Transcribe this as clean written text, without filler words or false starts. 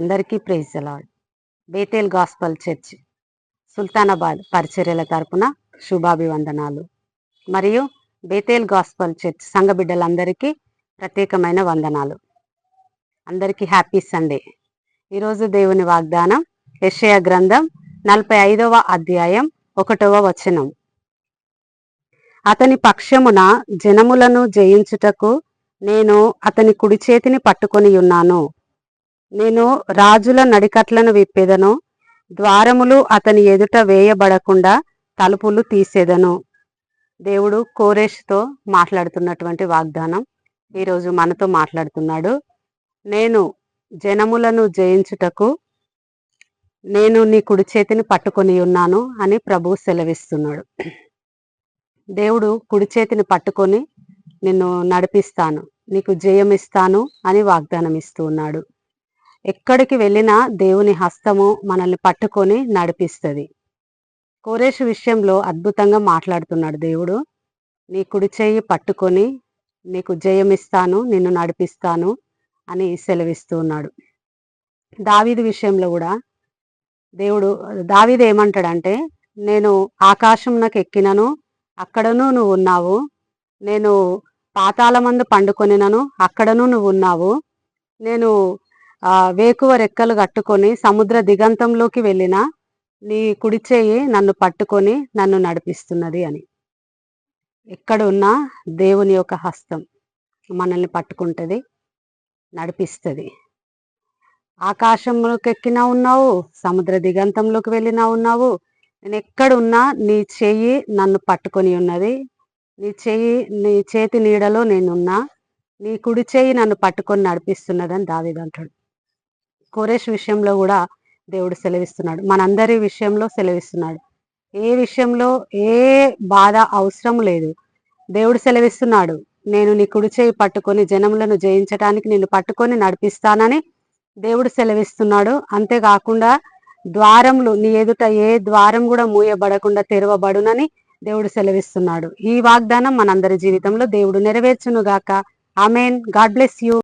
అందరికీ praise the Lord. Bethel gospel church Sultanabad పరిచర్యల తరపున శుభాభివందనాలు. మరియు బేతేల్ గాస్పల్ చర్చ్ సంఘ బిడ్డలందరికీ ప్రత్యేకమైన వందనాలు. అందరికీ హ్యాపీ సండే. ఈరోజు దేవుని వాగ్దానం యెషయా గ్రంథం 45వ అధ్యాయం 1వ వచనం. అతని పక్షమున జనములను జయించుటకు నేను అతని కుడి చేతిని పట్టుకొని ఉన్నాను. నేను రాజుల నడికట్లను విప్పెదను, ద్వారములు అతని ఎదుట వేయబడకుండా తలుపులు తీసేదను. దేవుడు కోరేషుతో మాట్లాడుతున్నటువంటి వాగ్దానం ఈరోజు మనతో మాట్లాడుతున్నాడు. నేను జనములను జయించుటకు నేను నీ కుడి చేతిని పట్టుకొని ఉన్నాను అని ప్రభువు సెలవిస్తున్నాడు. దేవుడు కుడి చేతిని పట్టుకొని నిన్ను నడిపిస్తాను, నీకు జయం ఇస్తాను అని వాగ్దానం ఇస్తూ ఉన్నాడు. ఎక్కడికి వెళ్ళినా దేవుని హస్తము మనల్ని పట్టుకొని నడిపిస్తుంది. కోరేషు విషయంలో అద్భుతంగా మాట్లాడుతున్నాడు దేవుడు. నీ కుడి చేయి పట్టుకొని నీకు జయమిస్తాను, నిన్ను నడిపిస్తాను అని సెలవిస్తూ ఉన్నాడు. దావీదు విషయంలో కూడా దావీదు ఏమంటాడంటే, నేను ఆకాశంనకు ఎక్కినను అక్కడను నువ్వు ఉన్నావు, నేను పాతాళమందు పండుకొనినను అక్కడను నువ్వు ఉన్నావు, నేను వేకువ రెక్కలు కట్టుకొని సముద్ర దిగంతంలోకి వెళ్ళినా నీ కుడి చేయి నన్ను పట్టుకొని నన్ను నడిపిస్తున్నది అని. ఎక్కడున్నా దేవుని యొక్క హస్తం మనల్ని పట్టుకుంటుంది, నడిపిస్తుంది. ఆకాశంలోకి ఎక్కినా ఉన్నావు, సముద్ర దిగంతంలోకి వెళ్ళినా ఉన్నావు, నేను ఎక్కడున్నా నీ చెయ్యి నన్ను పట్టుకొని ఉన్నది, నీ చేతి నీడలో నేనున్నా, నీ కుడి చేయి నన్ను పట్టుకొని నడిపిస్తున్నదని దావీదు అంటాడు. కోరేష్ విషయంలో కూడా దేవుడు సెలవిస్తున్నాడు, మనందరి విషయంలో సెలవిస్తున్నాడు. ఏ విషయంలో ఏ బాధ అవసరం లేదు, దేవుడు సెలవిస్తున్నాడు, నేను నీ కుడి చేయి పట్టుకొని జనములను జయించడానికి నిన్ను పట్టుకొని నడిపిస్తానని దేవుడు సెలవిస్తున్నాడు. అంతేకాకుండా ద్వారములు నీ ఎదుట ఏ ద్వారం కూడా మూయబడకుండా తెరవబడునని దేవుడు సెలవిస్తున్నాడు. ఈ వాగ్దానం మనందరి జీవితంలో దేవుడు నెరవేర్చునుగాక. ఆమెన్. God bless you.